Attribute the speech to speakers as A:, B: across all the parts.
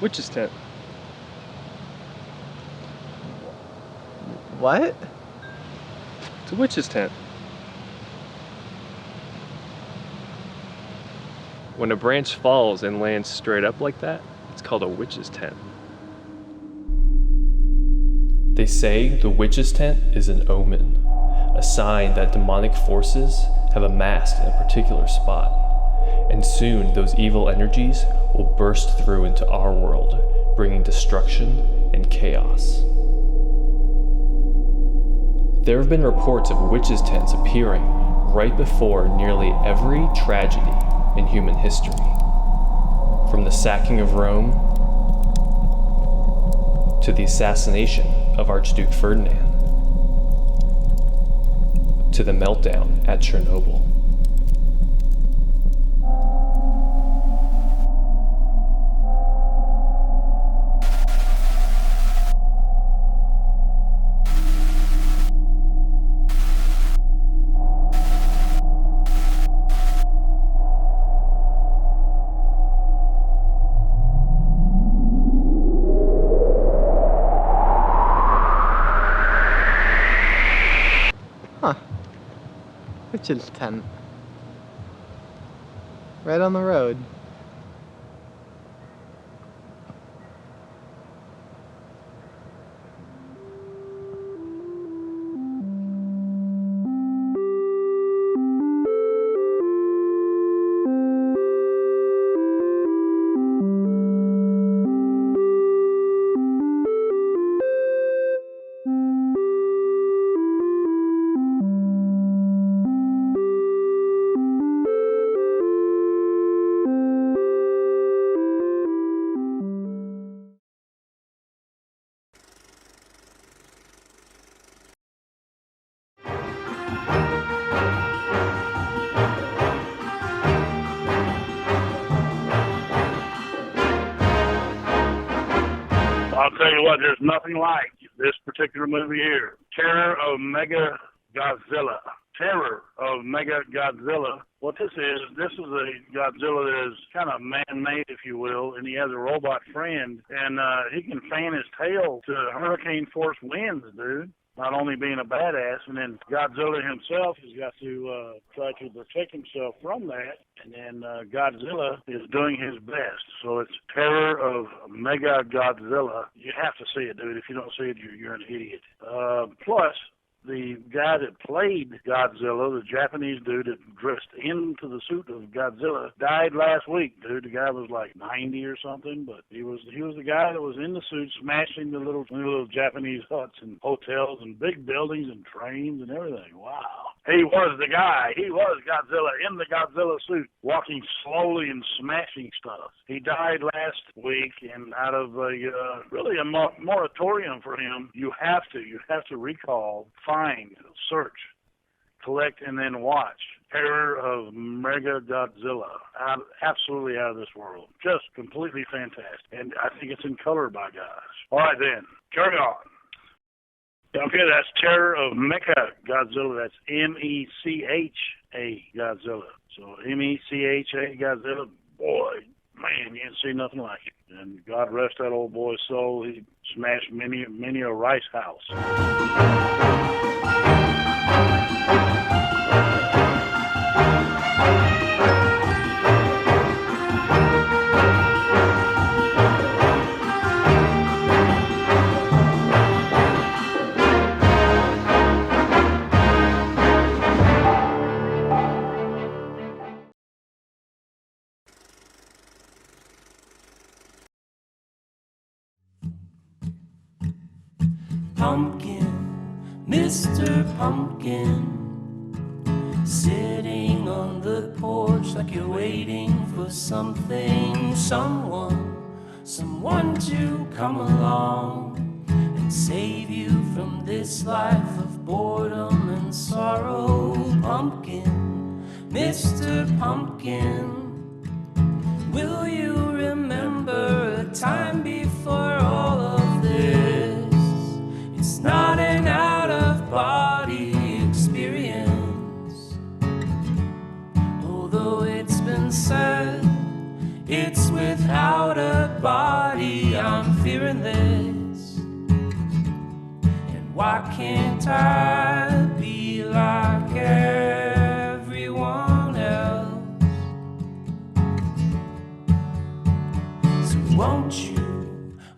A: Witch's tent.
B: What?
A: It's a witch's tent. When a branch falls and lands straight up like that, it's called a witch's tent. They say the witch's tent is an omen, a sign that demonic forces have amassed in a particular spot, and soon those evil energies will burst through into our world, bringing destruction and chaos. There have been reports of witches' tents appearing right before nearly every tragedy in human history, from the sacking of Rome to the assassination of Archduke Ferdinand, to the meltdown at Chernobyl.
B: Witch's tent. Right on the road.
C: I'll tell you what, there's nothing like this particular movie here. Terror of Mega Godzilla. Terror of Mega Godzilla. What this is a Godzilla that is kind of man-made, if you will, and he has a robot friend, and he can fan his tail to hurricane-force winds, dude. Not only being a badass, and then Godzilla himself has got to try to protect himself from that, and then Godzilla is doing his best. So it's Terror of Mega Godzilla. You have to see it, dude. If you don't see it, you're an idiot. Plus, the guy that played Godzilla, the Japanese dude that dressed into the suit of Godzilla, died last week, dude. The guy was like 90 or something, but he was the guy that was in the suit smashing the little Japanese huts and hotels and big buildings and trains and everything. Wow. He was the guy. He was Godzilla in the Godzilla suit, walking slowly and smashing stuff. He died last week, and out of really a moratorium for him, you have to recall, find, search, collect, and then watch Terror of Mega Godzilla. Absolutely out of this world. Just completely fantastic. And I think it's in color, by gosh. All right, then. Carry on. Okay, that's Terror of Mecha Godzilla. That's M-E-C-H-A Godzilla. So M-E-C-H-A Godzilla. Boy, man, you didn't see nothing like it. And God rest that old boy's soul. He smashed many a rice house.
D: Pumpkin, Mr. Pumpkin, sitting on the porch like you're waiting for something, someone to come along and save you from this life of boredom and sorrow. Pumpkin, Mr. Pumpkin, will you remember a time before all of this? It's not an out-of-body experience. Although it's been said, it's without a body. I'm fearing this. And why can't I be like everyone else? So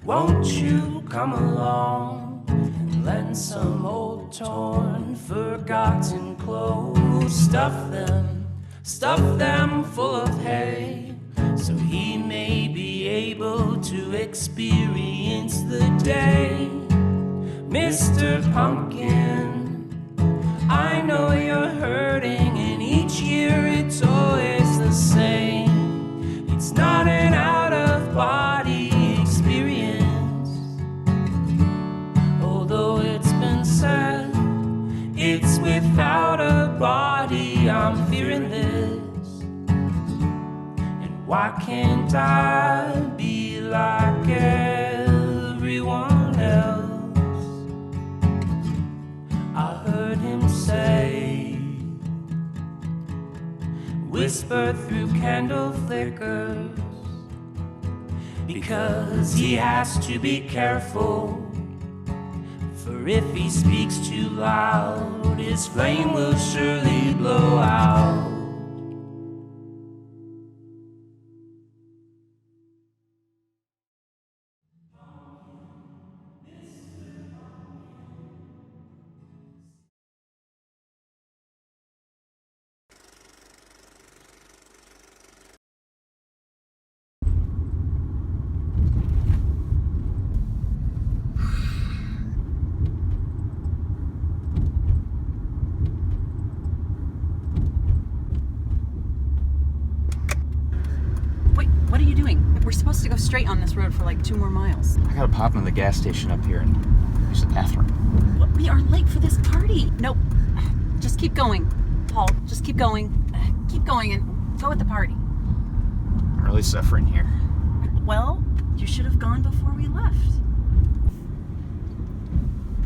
D: won't you come along and lend some old torn forgotten clothes? Stuff them full of hay, so he may be able to experience the day. Mr. Pumpkin, I know you're hurting, and each year it's always the same. It's not an out-of-body experience, although it's been said it's without a body. I'm fearing this. And why can't I be like everyone else? I heard him say, whisper through candle flickers, because he has to be careful. For if he speaks too loud, his flame will surely blow out.
E: We're supposed to go straight on this road for like 2 more miles.
F: I gotta pop into the gas station up here and use the bathroom.
E: We are late for this party. Nope. Just keep going, Paul. Just keep going. Keep going and go at the party.
F: I'm really suffering here.
E: Well, you should have gone before we left.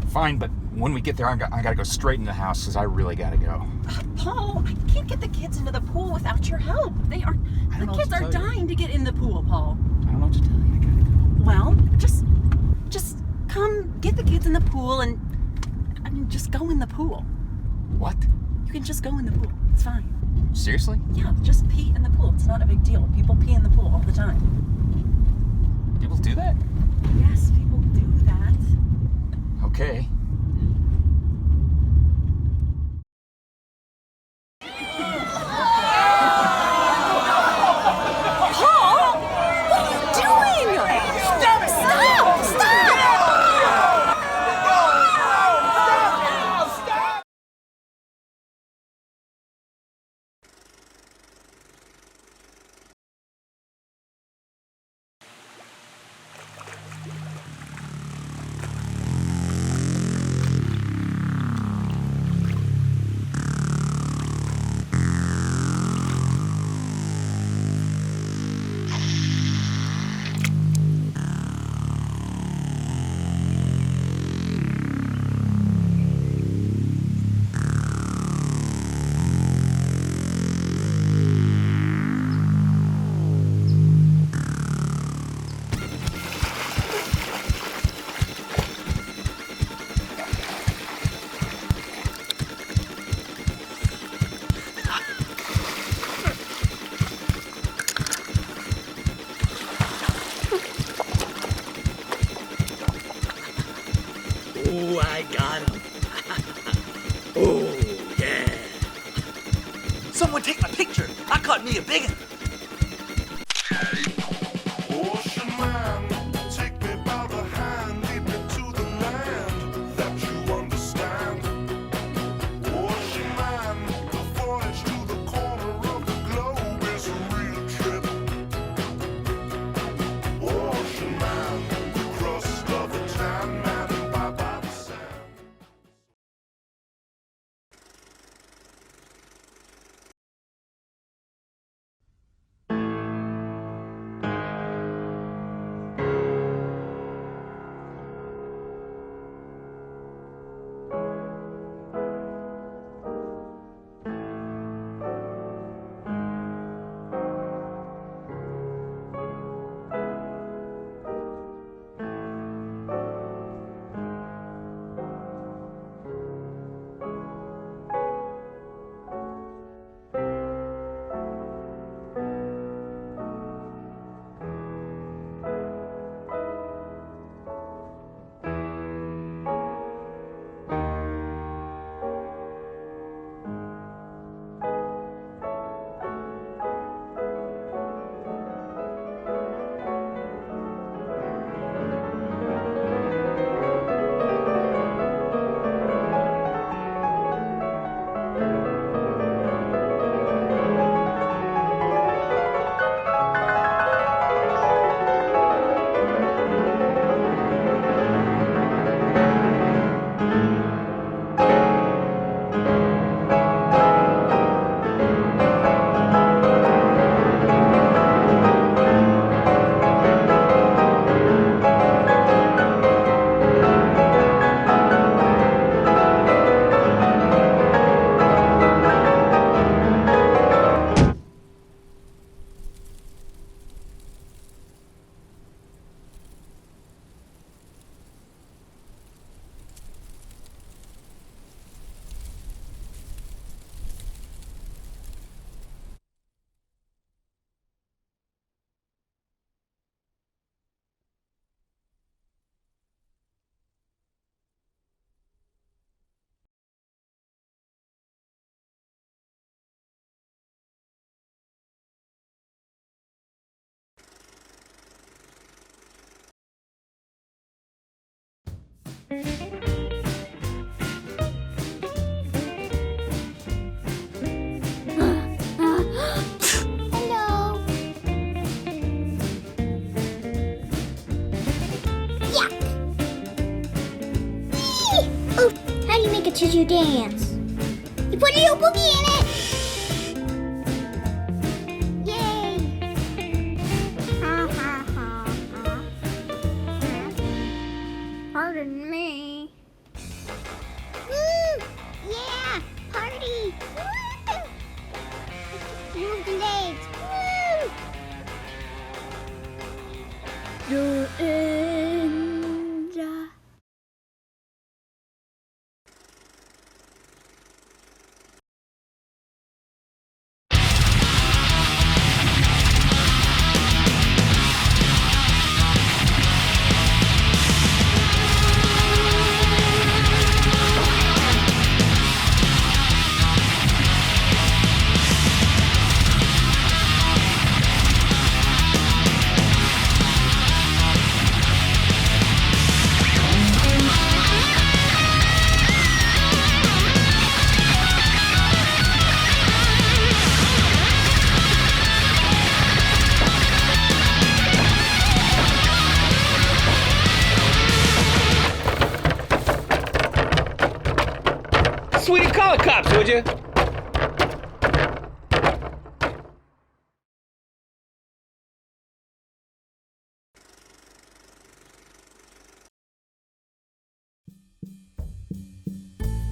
F: Fine, but when we get there, I gotta go straight into the house because I really gotta go.
E: Paul, I can't get the kids into the pool without your help. The kids are dying to get in the pool, Paul.
F: I don't know what to tell you. I gotta go.
E: Well, just come get the kids in the pool and, just go in the pool.
F: What?
E: You can just go in the pool. It's fine.
F: Seriously?
E: Yeah, just pee in the pool. It's not a big deal. People pee in the pool all the time.
F: People do that?
E: Yes, people do that.
F: Okay.
G: Oh, I got him. Oh, yeah. Someone take my picture. I caught me a big one.
H: Ocean man, take me by the hand, lead me to the land that you understand. Ocean man, the voyage to the corner of the globe is a real trip. Ocean man, the crust of a tan man, and bye bye the sand.
I: Hello. Yuck. Oh, how do you make a tissue dance? You put a little boogie in it. Yay. Pardon me. Woo! Yeah! Party! Woo! Move the legs! Woo! You're in the...
J: Sweetie, call the cops, would you?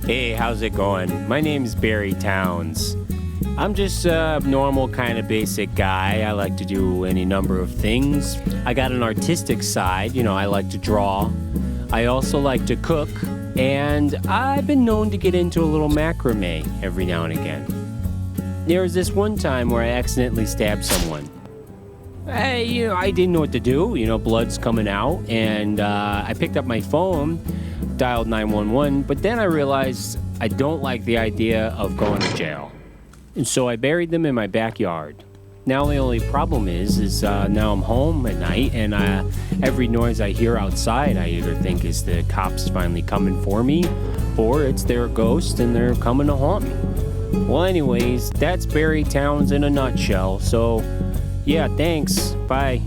K: Hey, how's it going? My name's Barry Towns. I'm just a normal kind of basic guy. I like to do any number of things. I got an artistic side, I like to draw. I also like to cook, and I've been known to get into a little macrame every now and again. There was this one time where I accidentally stabbed someone. I didn't know what to do, blood's coming out, and I picked up my phone, dialed 911, but then I realized I don't like the idea of going to jail. And so I buried them in my backyard. Now the only problem is now I'm home at night, and every noise I hear outside, I either think is the cops finally coming for me, or it's their ghost and they're coming to haunt me. Well, anyways, that's Barry Towns in a nutshell. So, yeah, thanks. Bye.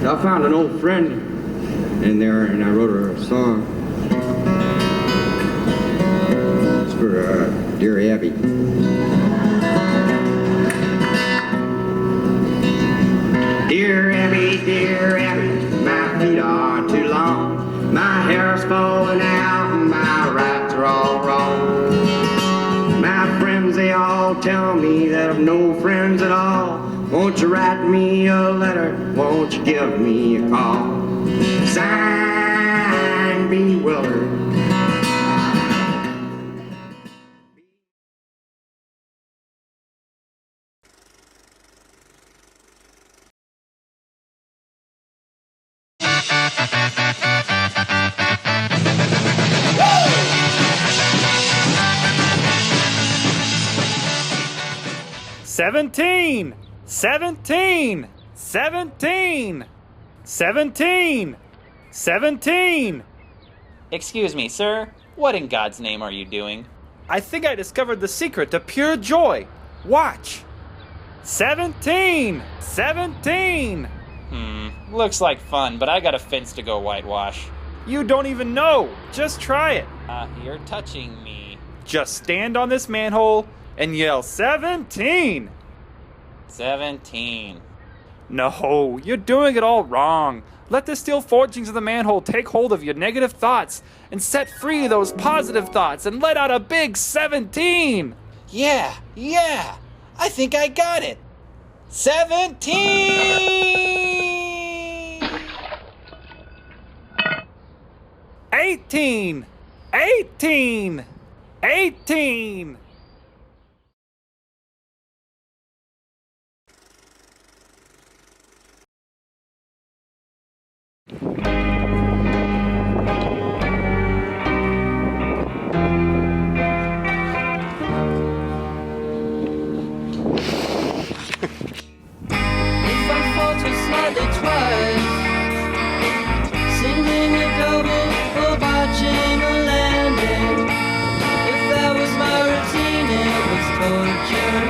L: I found an old friend in there, and I wrote her a song. It's for dear Abbey. Dear Abbey, my feet are too long. My hair's falling out and my rights are all wrong. My friends, they all tell me that I've no friends at all. Won't you write me a letter? Won't you give me a call? Sign Bewildered.
J: "17! 17! 17! 17! 17!"
M: Excuse me, sir. What in God's name are you doing?
J: I think I discovered the secret to pure joy. Watch. 17! 17!
M: Looks like fun, but I got a fence to go whitewash.
J: You don't even know. Just try it.
M: You're touching me.
J: Just stand on this manhole and yell 17!
M: 17.
J: No, you're doing it all wrong. Let the steel forgings of the manhole take hold of your negative thoughts and set free those positive thoughts and let out a big 17!
M: Yeah! I think I got it! 17!
J: 18! 18! 18!
D: If I falter slightly twice, singing a double or botching a landing, if that was my routine, it was torture.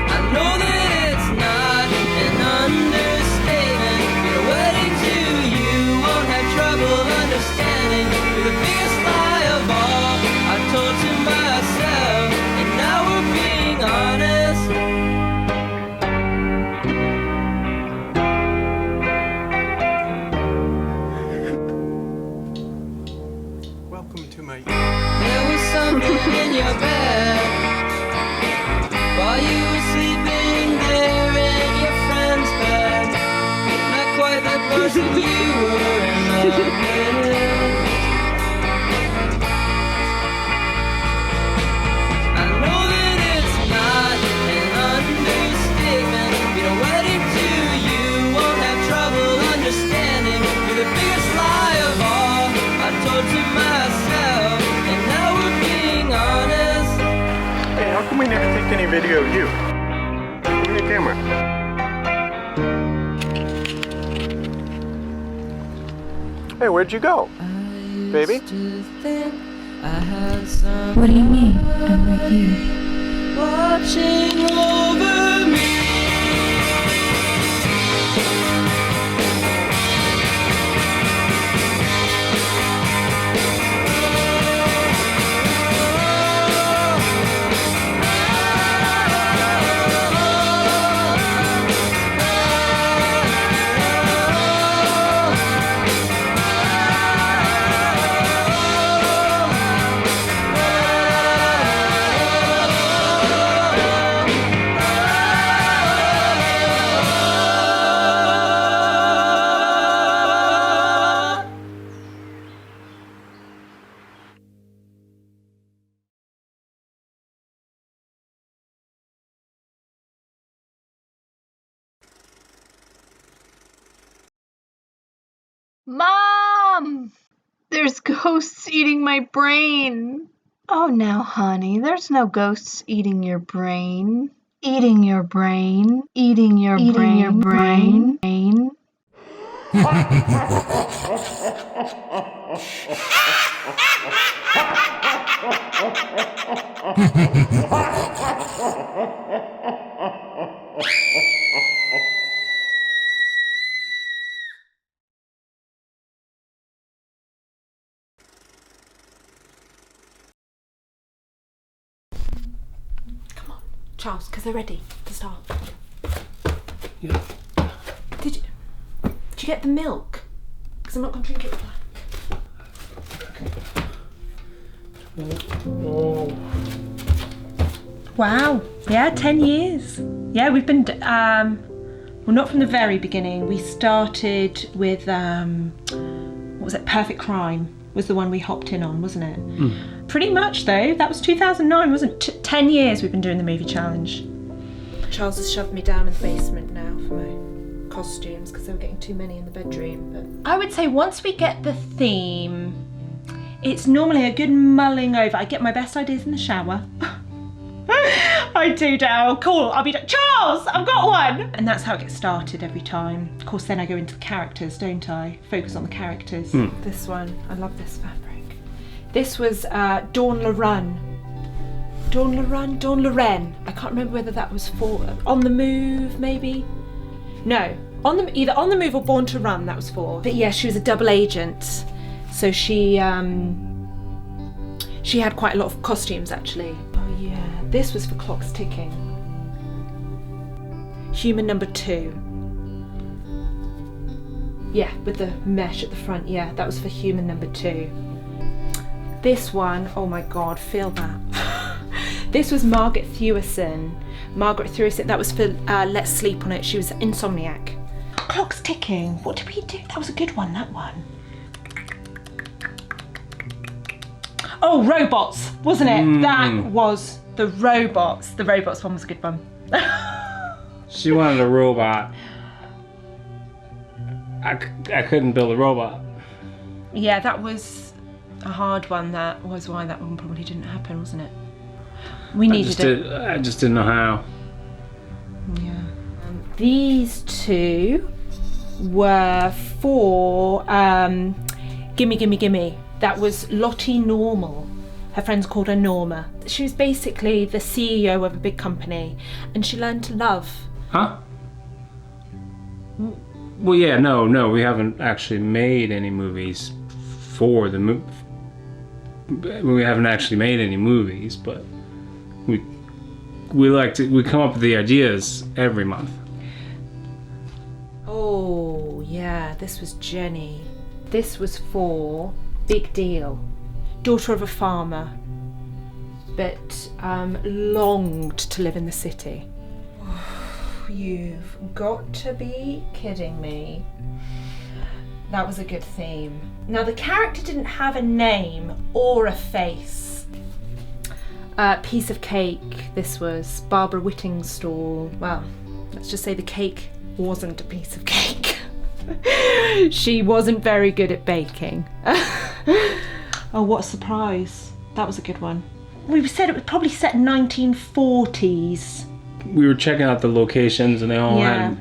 D: I know that it's not an understatement. Your wedding to you won't have trouble understanding. You're the biggest lie of all I told to myself, and now we're being honest.
B: Welcome to my...
D: There was something in your bed while you were sleeping there in your friend's bed. Not quite the person you were in love with. I know that it's not an understatement. Your wedding to you won't have trouble understanding. You're the biggest lie of all I told to myself, and now we're being honest.
B: Hey, how come we never take any video of you? Give me a camera. Hey, where'd you go? Baby?
D: What do you mean? I'm right here. Watching over me.
E: Mom! There's ghosts eating my brain. Oh, now, honey, there's no ghosts eating your brain. Eating your brain. Eating your brain. Come on, Charles, because they're ready to start.
A: Yeah.
N: Did you get the milk? Because I'm not going to drink it.
A: Oh.
N: Wow. Yeah, 10 years. Yeah, we've been, well, not from the very beginning. We started with, what was it? Perfect Crime was the one we hopped in on, wasn't it?
A: Mm.
N: Pretty much, though. That was 2009, wasn't it? 10 years we've been doing the movie challenge. Charles has shoved me down in the basement now for my costumes because they were getting too many in the bedroom. But I would say once we get the theme, it's normally a good mulling over. I get my best ideas in the shower. I do now. Cool. I'll be like, Charles, I've got one. And that's how it gets started every time. Of course, then I go into the characters, don't I? Focus on the characters. This one, I love this fabric. This was Dawn Lorraine. Dawn Lorraine. I can't remember whether that was for On the Move, maybe. No, either On the Move or Born to Run. That was for. But yeah, she was a double agent, so she had quite a lot of costumes actually. Oh yeah, this was for Clocks Ticking. Human number 2. Yeah, with the mesh at the front. Yeah, that was for Human number 2. This one, oh my God, feel that. This was Margaret Thewison. That was for Let's Sleep On It. She was insomniac. Clock's Ticking. What did we do? That was a good one, that one. Oh, Robots, wasn't it? That was the Robots. The Robots one was a good one.
K: She wanted a robot. I couldn't build a robot.
N: Yeah, that was a hard one. That was why that one probably didn't happen, wasn't it? We needed it.
K: I just didn't know how.
N: Yeah. These two were for Gimme Gimme Gimme. That was Lottie Normal. Her friends called her Norma. She was basically the CEO of a big company and she learned to love.
K: Huh? Well, yeah, no, we haven't actually made any movies for the movie. We haven't actually made any movies, but we come up with the ideas every month.
N: Oh yeah, this was Jenny. This was for Big Deal. Daughter of a farmer, but longed to live in the city. You've got to be kidding me. That was a good theme. Now the character didn't have a name or a face. Piece of Cake. This was Barbara Whitting's stall. Well, let's just say the cake wasn't a piece of cake. She wasn't very good at baking. Oh, what a surprise. That was a good one. We said it was probably set in 1940s.
K: We were checking out the locations and they all had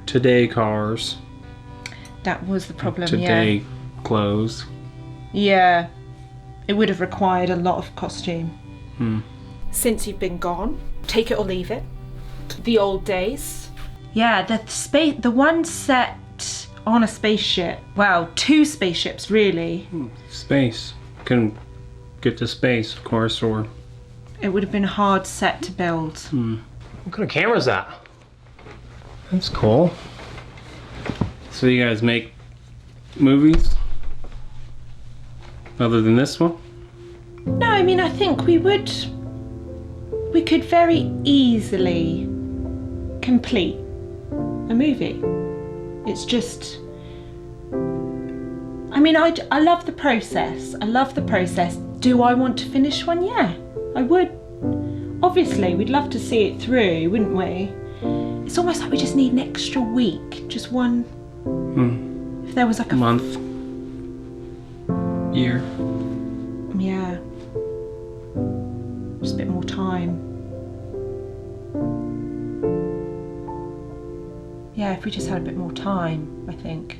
K: today cars.
N: That was the problem,
K: today clothes.
N: Yeah. It would have required a lot of costume. Since you've been gone, take it or leave it. The old days. Yeah, the one set on a spaceship. Well, 2 spaceships really.
K: Space. Couldn't get to space, of course, or...
N: It would have been a hard set to build.
K: What kind of camera is that? That's cool. So you guys make movies? Other than this one?
N: No, I mean, I think we could very easily complete a movie. It's just, I mean, I love the process. I love the process. Do I want to finish one? Yeah, I would. Obviously, we'd love to see it through, wouldn't we? It's almost like we just need an extra week. Just one. If there was like a
K: month. Year.
N: Yeah. Just a bit more time. Yeah, if we just had a bit more time, I think.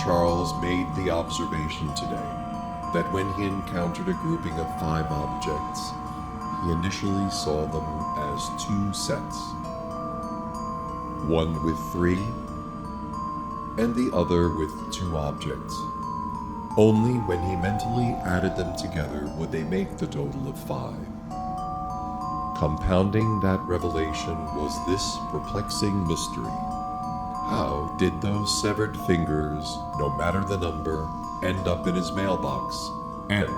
O: Charles made the observation today that when he encountered a grouping of 5 objects, he initially saw them as 2 sets. One with 3, and the other with 2 objects. Only when he mentally added them together would they make the total of 5. Compounding that revelation was this perplexing mystery. How did those severed fingers, no matter the number, end up in his mailbox, and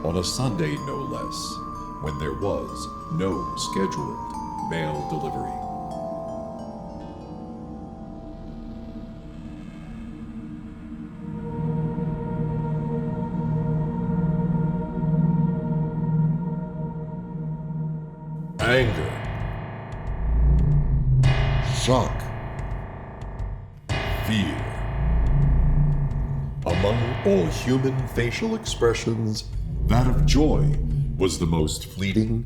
O: on a Sunday no less, when there was no scheduled mail delivery? Anger, shock, fear. Among all human facial expressions, that of joy was the most fleeting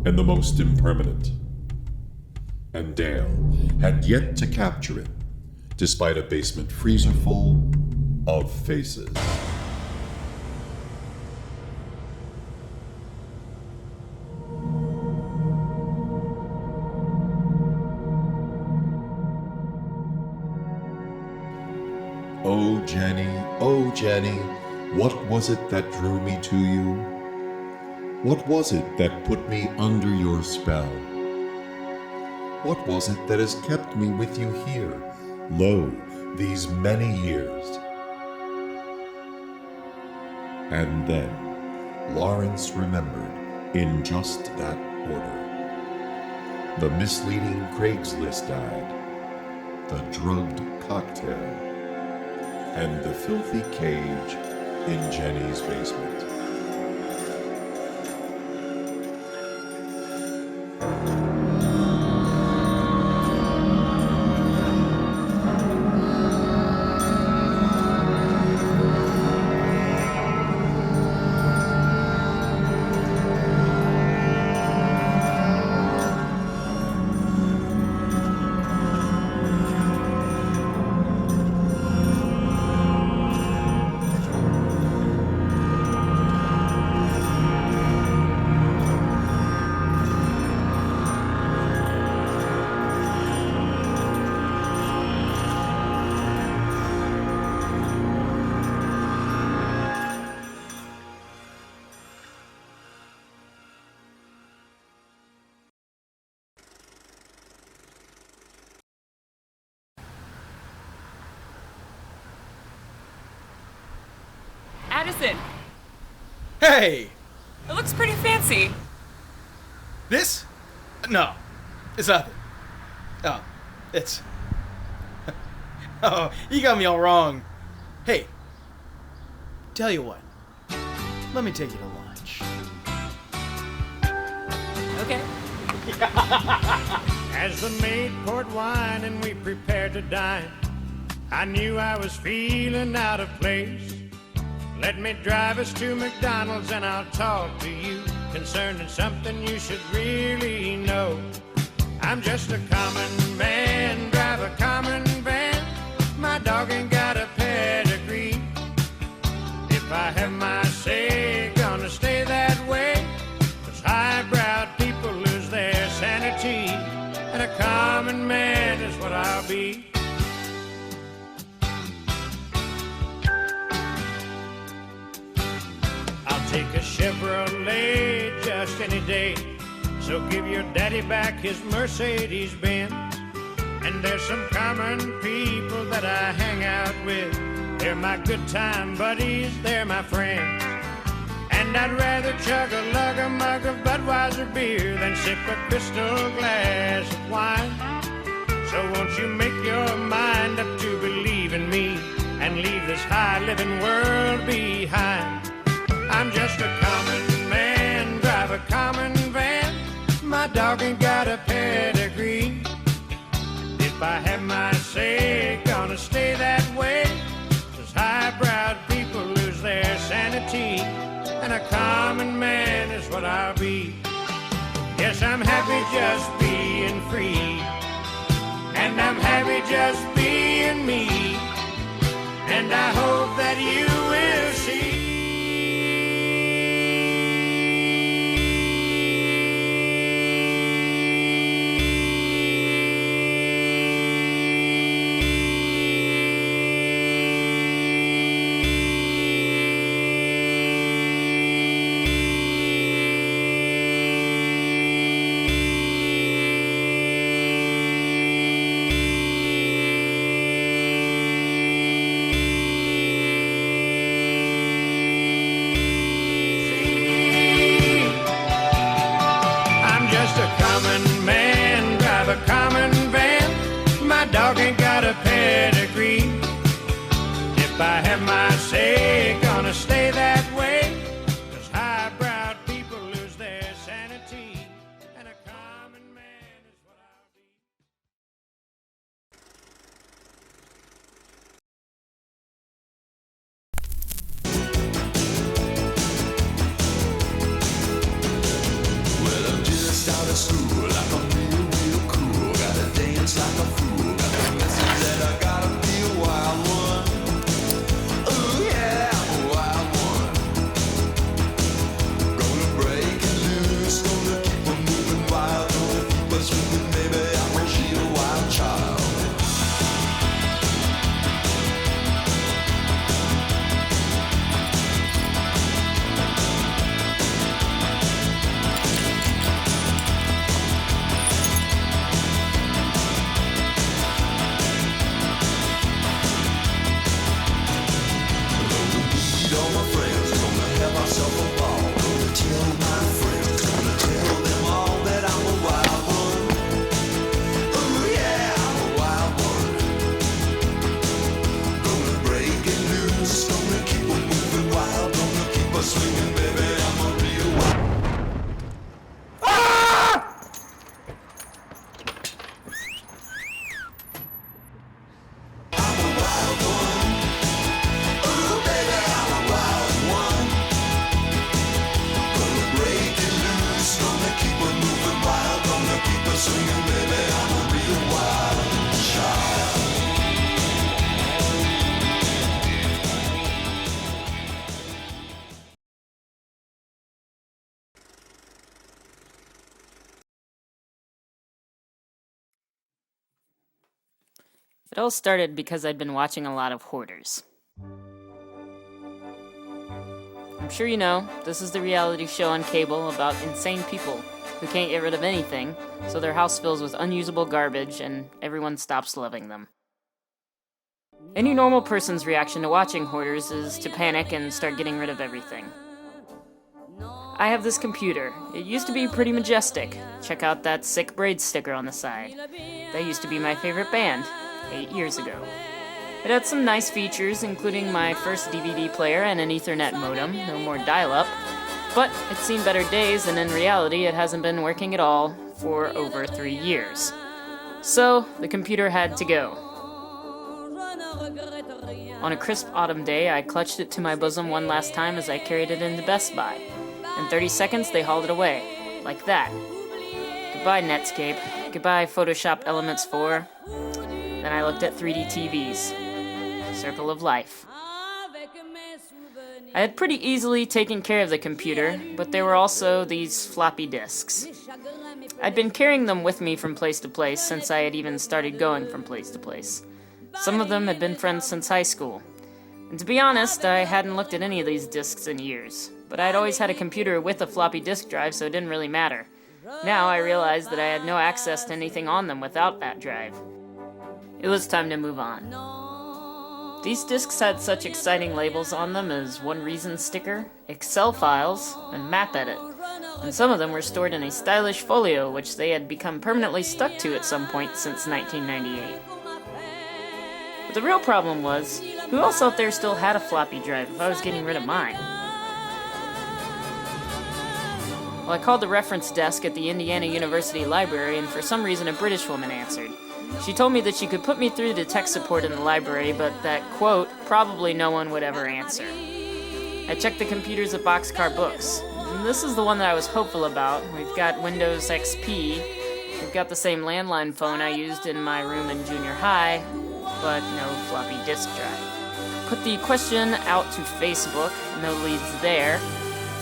O: and the most impermanent. And Dale had yet to capture it, despite a basement freezer full of faces. Oh Jenny, what was it that drew me to you? What was it that put me under your spell? What was it that has kept me with you here, lo, these many years? And then Lawrence remembered in just that order. The misleading Craigslist ad, the drugged cocktail, and the filthy cage in Jenny's basement.
P: Addison!
Q: Hey!
P: It looks pretty fancy.
Q: This? No, it's nothing. Oh, it's... Oh, you got me all wrong. Hey, tell you what. Let me take you to lunch.
P: Okay.
R: As the maid poured wine and we prepared to dine, I knew I was feeling out of place. Let me drive us to McDonald's and I'll talk to you concerning something you should really know. I'm just a common man, drive a common van. My dog ain't got a pedigree. If I have my say, gonna stay that way. 'Cause highbrow people lose their sanity, and a common man is what I'll be. Take a Chevrolet just any day. So give your daddy back his Mercedes-Benz. And there's some common people that I hang out with. They're my good time buddies, they're my friends. And I'd rather chug a lug, a mug of Budweiser beer than sip a crystal glass of wine. So won't you make your mind up to believe in me and leave this high-living world behind. I'm just a common man, drive a common van. My dog ain't got a pedigree. If I have my say, gonna stay that way. 'Cause highbrow people lose their sanity, and a common man is what I'll be. Yes, I'm happy just being free, and I'm happy just being me. And If I have my say, gonna stay that way. 'Cause highbrowed people lose their sanity, and a common man is what I'll be.
H: Well, I'm just out of school, like I'm real cool. Gotta dance like a fool. Got the message that I gotta be a wild one. Ooh, yeah, I'm a wild one. Gonna break it loose, gonna keep on moving wild. Gonna keep us swinging, baby, I'm a real wild child. Meet all my friends, gonna have ourselves a ball. Gonna tell my friends, gonna tell them all that I'm a wild one. Ooh, yeah, I'm a wild one. Gonna break it loose, gonna keep on moving wild. Gonna keep us swinging, baby, I'm a real wild. I'm a wild one. Ooh, baby, I'm a wild one. Gonna break it loose, gonna keep on moving wild. Gonna keep us swinging, baby, I'm a real wild child.
S: It all started because I'd been watching a lot of Hoarders. I'm sure you know, this is the reality show on cable about insane people who can't get rid of anything, so their house fills with unusable garbage and everyone stops loving them. Any normal person's reaction to watching Hoarders is to panic and start getting rid of everything. I have this computer. It used to be pretty majestic. Check out that sick braid sticker on the side. That used to be my favorite band, 8 years ago. It had some nice features, including my first DVD player and an Ethernet modem, no more dial-up, but it's seen better days, and in reality it hasn't been working at all for over 3 years. So, the computer had to go. On a crisp autumn day, I clutched it to my bosom one last time as I carried it into Best Buy. In 30 seconds, they hauled it away. Like that. Goodbye, Netscape. Goodbye, Photoshop Elements 4. Then I looked at 3D TVs. Circle of life. I had pretty easily taken care of the computer, but there were also these floppy disks. I'd been carrying them with me from place to place since I had even started going from place to place. Some of them had been friends since high school. And to be honest, I hadn't looked at any of these disks in years. But I'd always had a computer with a floppy disk drive, so it didn't really matter. Now I realized that I had no access to anything on them without that drive. It was time to move on. These disks had such exciting labels on them as One Reason sticker, Excel files, and map edit. And some of them were stored in a stylish folio, which they had become permanently stuck to at some point since 1998. But the real problem was, who else out there still had a floppy drive if I was getting rid of mine? Well, I called the reference desk at the Indiana University Library, and for some reason a British woman answered. She told me that she could put me through to tech support in the library, but that, quote, probably no one would ever answer. I checked the computers at Boxcar Books, and this is the one that I was hopeful about. We've got Windows XP, we've got the same landline phone I used in my room in junior high, but no floppy disk drive. Put the question out to Facebook, no leads there.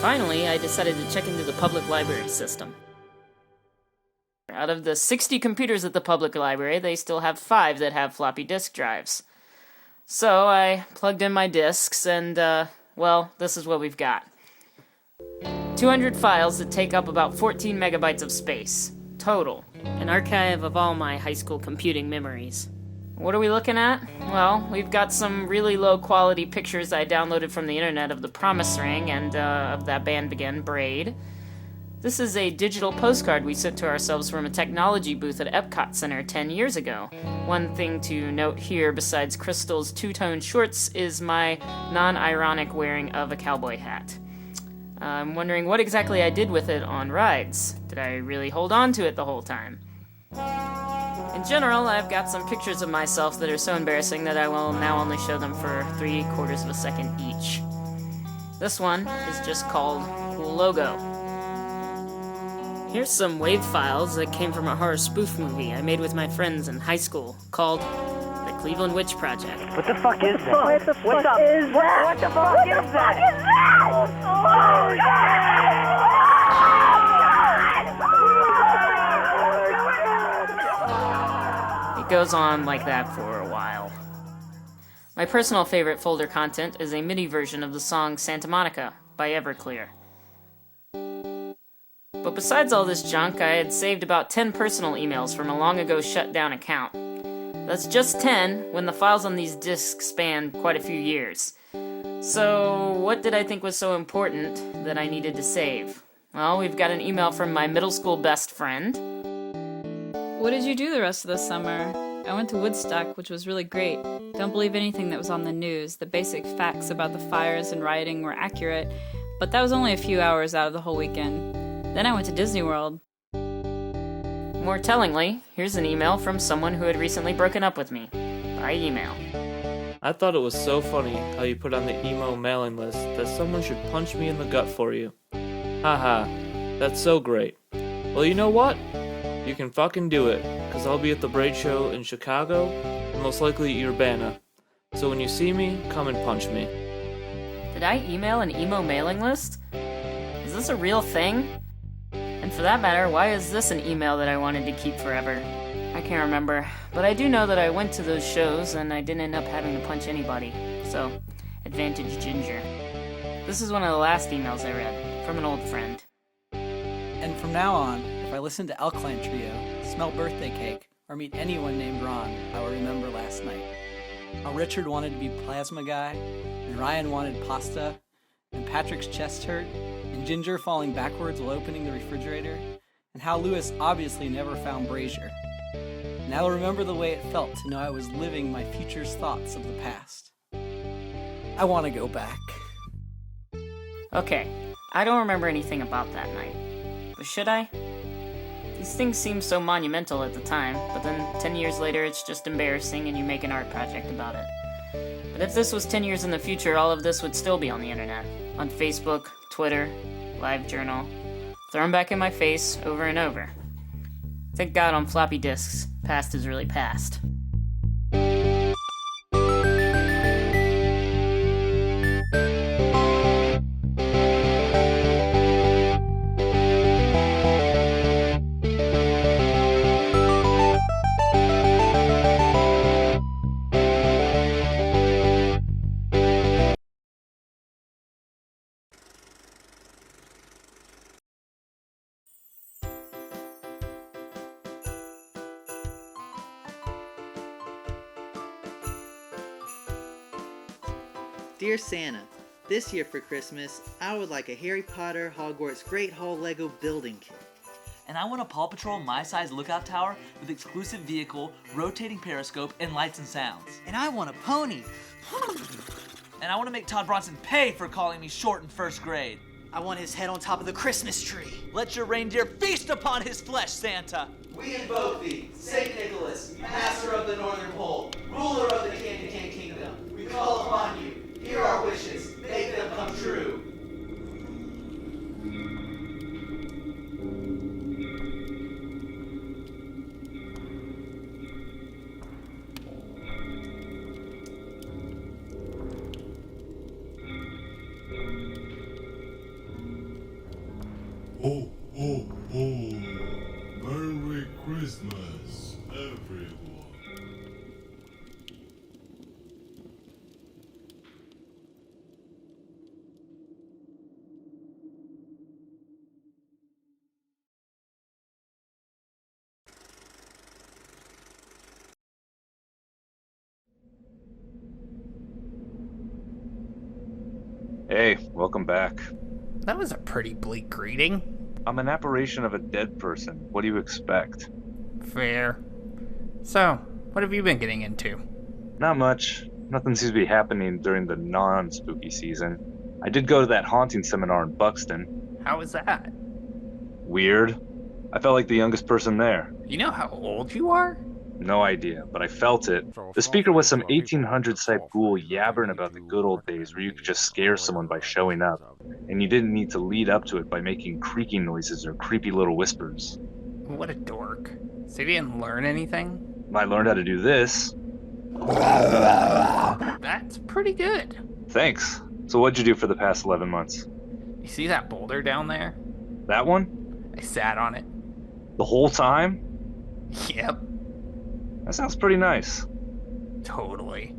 S: Finally, I decided to check into the public library system. Out of the 60 computers at the public library, they still have 5 that have floppy disk drives. So I plugged in my disks and, well, this is what we've got. 200 files that take up about 14 megabytes of space. Total. An archive of all my high school computing memories. What are we looking at? Well, we've got some really low quality pictures I downloaded from the internet of the Promise Ring and of that band again, Braid. This is a digital postcard we sent to ourselves from a technology booth at Epcot Center 10 years ago. One thing to note here, besides Crystal's two-tone shorts, is my non-ironic wearing of a cowboy hat. I'm wondering what exactly I did with it on rides. Did I really hold on to it the whole time? In general, I've got some pictures of myself that are so embarrassing that I will now only show them for 3/4 of a second each. This one is just called Cool Logo. Here's some WAV files that came from a horror spoof movie I made with my friends in high school called The Cleveland Witch Project.
T: What the fuck is that? What the fuck is that? What the fuck is that? Oh,
S: It goes on like that for a while. My personal favorite folder content is a MIDI version of the song Santa Monica by Everclear. But besides all this junk, I had saved about 10 personal emails from a long ago shut down account. That's just 10 when the files on these disks span quite a few years. So what did I think was so important that I needed to save? Well, we've got an email from my middle school best friend.
U: What did you do the rest of the summer? I went to Woodstock, which was really great. Don't believe anything that was on the news. The basic facts about the fires and rioting were accurate, but that was only a few hours out of the whole weekend. Then I went to Disney World.
S: More tellingly, here's an email from someone who had recently broken up with me, by email.
V: I thought it was so funny how you put on the emo mailing list that someone should punch me in the gut for you. Haha, that's so great. Well, you know what? You can fucking do it, cause I'll be at the Braid Show in Chicago, and most likely Urbana. So when you see me, come and punch me.
S: Did I email an emo mailing list? Is this a real thing? And for that matter, why is this an email that I wanted to keep forever? I can't remember, but I do know that I went to those shows and I didn't end up having to punch anybody. So, advantage Ginger. This is one of the last emails I read, from an old friend.
W: And from now on, if I listen to Alkaline Trio, smell birthday cake, or meet anyone named Ron, I will remember last night. How Richard wanted to be plasma guy, and Ryan wanted pasta, and Patrick's chest hurt, and Ginger falling backwards while opening the refrigerator, and how Lewis obviously never found Brazier. And I will remember the way it felt to know I was living my future's thoughts of the past. I want to go back.
S: Okay, I don't remember anything about that night. But should I? These things seem so monumental at the time, but then 10 years later it's just embarrassing and you make an art project about it. But if this was 10 years in the future, all of this would still be on the internet. On Facebook, Twitter, LiveJournal. Thrown back in my face over and over. Thank God on floppy disks, past is really past.
X: Dear Santa, this year for Christmas, I would like a Harry Potter Hogwarts Great Hall Lego building kit.
G: And I want a Paw Patrol my-size lookout tower with exclusive vehicle, rotating periscope, and lights and sounds.
X: And I want a pony.
G: And I want to make Todd Bronson pay for calling me short in first grade.
X: I want his head on top of the Christmas tree.
G: Let your reindeer feast upon his flesh, Santa.
X: We invoke thee, Saint Nicholas, master of the Northern Pole, ruler of the Candy Cane Kingdom. We call upon you. Hear our wishes, make them come true.
H: Oh, oh, oh. Merry Christmas, everyone.
Y: Hey, welcome back.
Q: That was a pretty bleak greeting.
C: I'm an apparition of a dead person. What do you expect?
F: Fair. So, what have you been getting into?
C: Not much. Nothing seems to be happening during the non-spooky season. I did go to that haunting seminar in Buxton.
F: How was that?
C: Weird. I felt like the youngest person there.
F: You know how old you are?
C: No idea, but I felt it. The speaker was some 1800s type ghoul yabbering about the good old days where you could just scare someone by showing up, and you didn't need to lead up to it by making creaking noises or creepy little whispers.
F: What a dork. So you didn't learn anything?
C: I learned how to do this.
F: That's pretty good.
C: Thanks. So what'd you do for the past 11 months?
F: You see that boulder down there?
C: That one?
F: I sat on it.
C: The whole time?
F: Yep.
C: That sounds pretty nice.
F: Totally.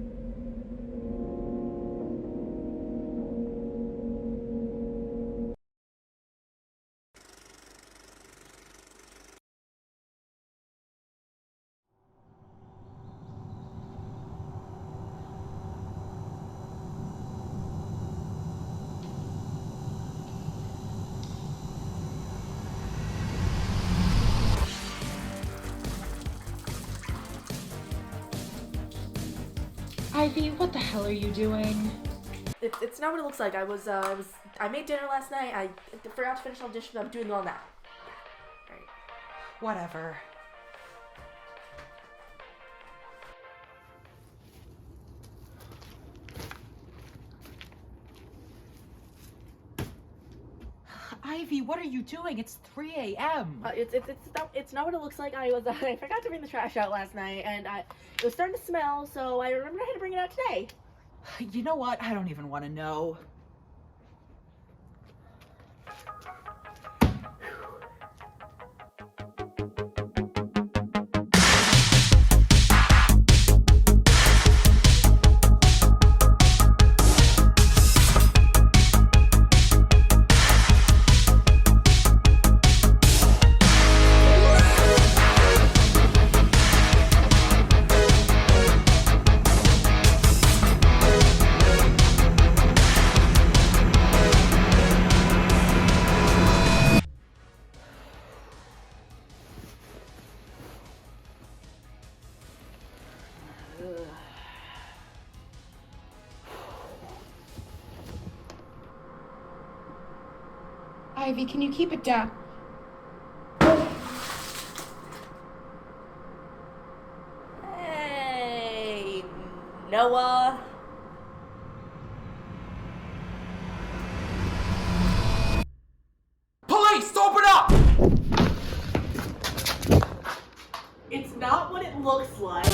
N: Ivy, what the hell are you doing?
I: It's not what it looks like. I made dinner last night. I forgot to finish all the dishes, but I'm doing all that. Right.
N: Whatever. Ivy, what are you doing? It's 3 a.m.
I: It's not what it looks like. I forgot to bring the trash out last night, and it was starting to smell, so I remembered I had to bring it out today.
N: You know what? I don't even want to know. Ivy, can you keep it down?
I: Hey, Noah.
G: Police, open up!
I: It's not what it looks like.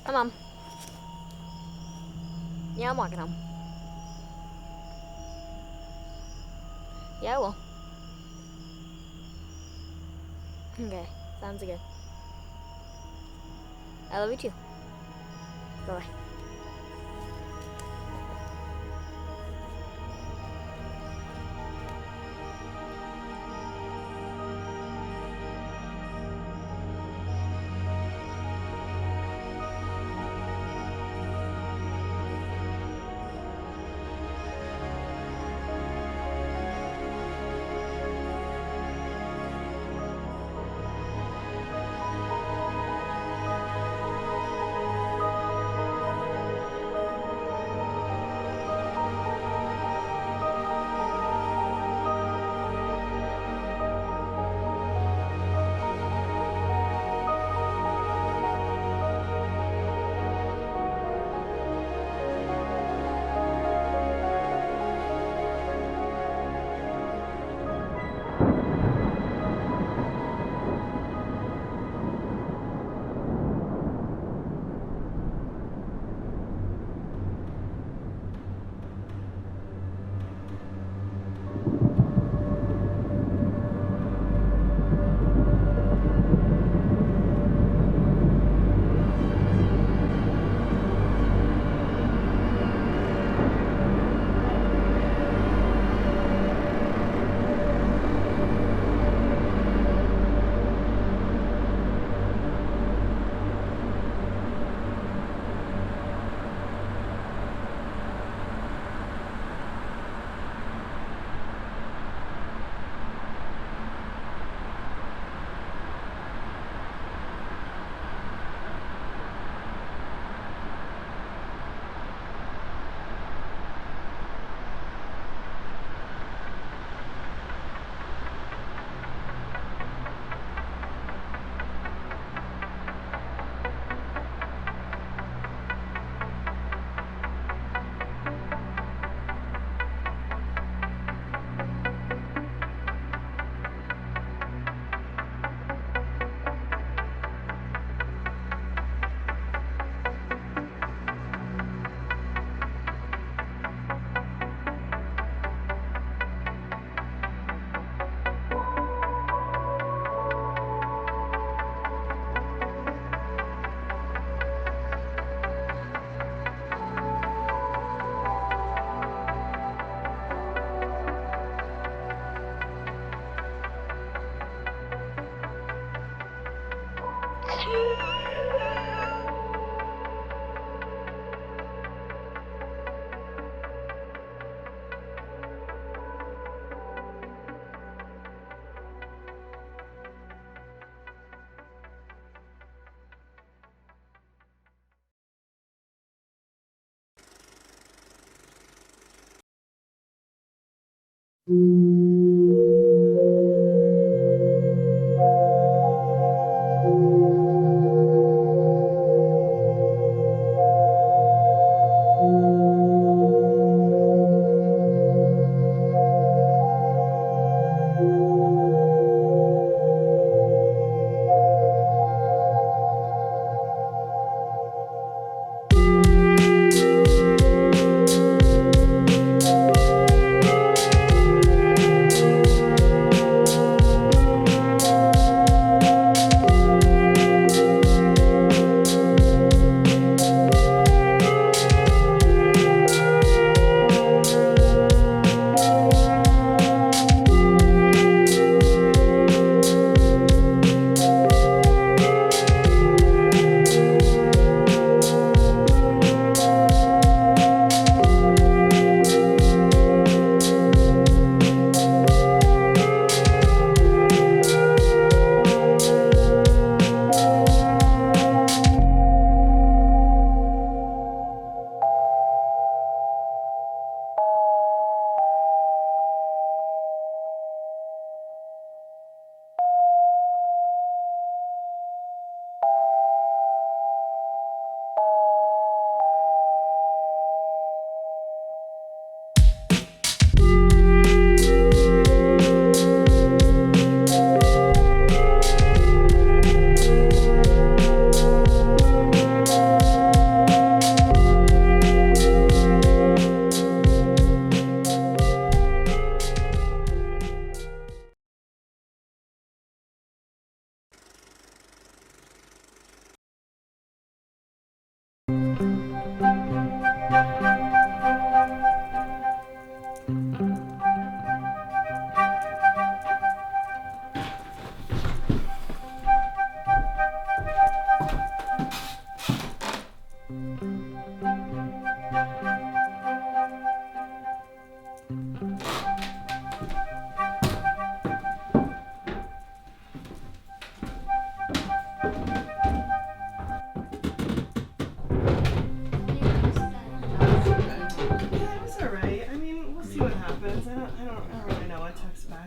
B: Come on. Yeah, I'm walking home. Yeah, I will. Okay, sounds good. I love you too. Bye-bye.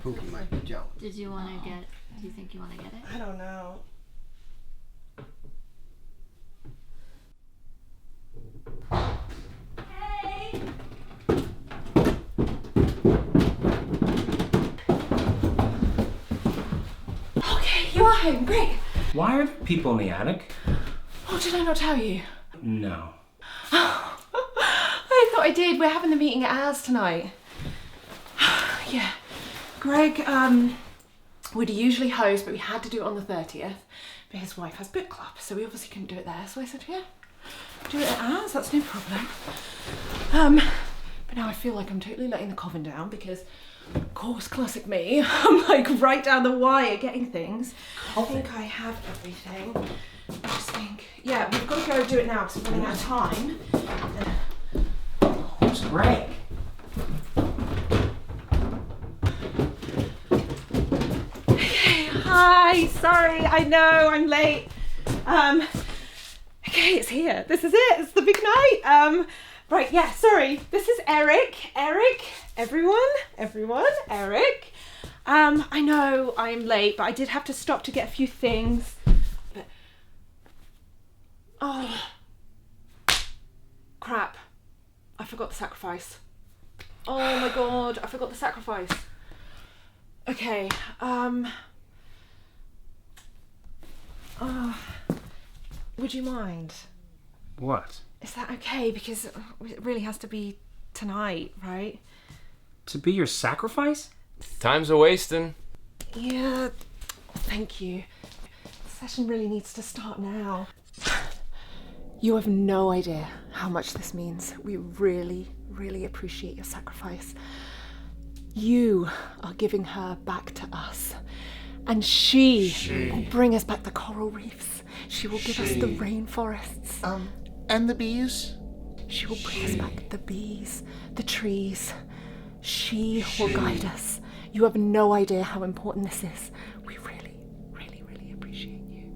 D: Pookie might be jealous.
B: Did you want to get? Do you think you want to get it?
I: I don't know.
N: Hey! Okay, you are home. Great.
J: Why are there people in the attic?
N: Oh, did I not tell you?
J: No.
N: I thought I did. We're having the meeting at ours tonight. Yeah. Greg would usually host, but we had to do it on the 30th. But his wife has book club, so we obviously couldn't do it there. So I said, yeah, do it at ours. That's no problem. But now I feel like I'm totally letting the coven down because, of course, classic me, I'm like right down the wire getting things. I think I have everything. I just think, yeah, we've got to go do it now because we're running out of time.
J: Who's Greg?
N: Okay, hi, sorry, I know, I'm late. Okay, it's here. This is it, it's the big night. Right, yeah, sorry. This is Eric, everyone, Eric. I know I'm late, but I did have to stop to get a few things. But... Oh. Crap. I forgot the sacrifice. Oh my god, I forgot the sacrifice. Okay, would you mind?
J: What?
N: Is that okay? Because it really has to be tonight, right?
J: To be your sacrifice?
L: Time's a wasting.
N: Yeah, thank you. The session really needs to start now. You have no idea how much this means. We really, really appreciate your sacrifice. You are giving her back to us. And she will bring us back the coral reefs. She will give us the rainforests.
D: And the bees?
N: She will bring us back the bees, the trees. She will guide us. You have no idea how important this is. We really, really, really appreciate you.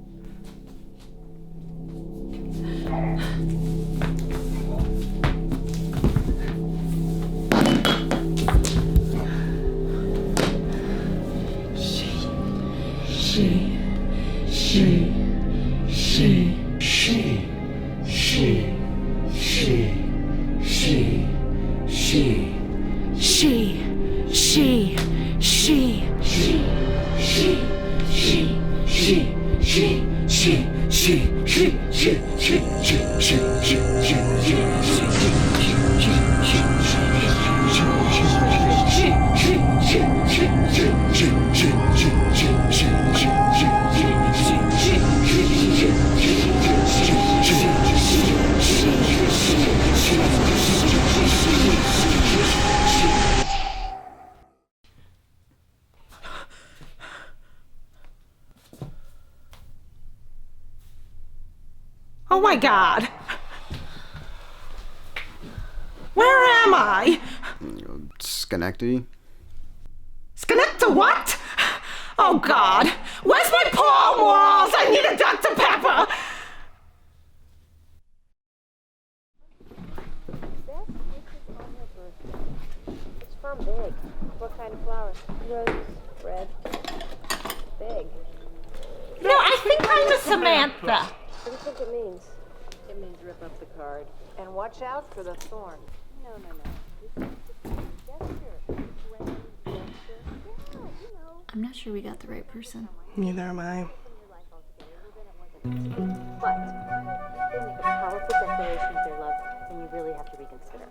N: Oh my god! Where am I?
D: Schenectady?
N: Schenectady what? Oh god! Where's my palm walls? I need a Dr. Pepper!
B: It's from big. What kind of flower? Rose, red, big.
N: No, I think I'm a Samantha.
B: What do you think it means? It means rip up the card. And watch out for the thorn. No. This is the gesture. Grand gesture. Yeah, you know. I'm not sure we got the right person.
I: Neither am I.
B: But they make a powerful declaration of their love, and you really have to reconsider.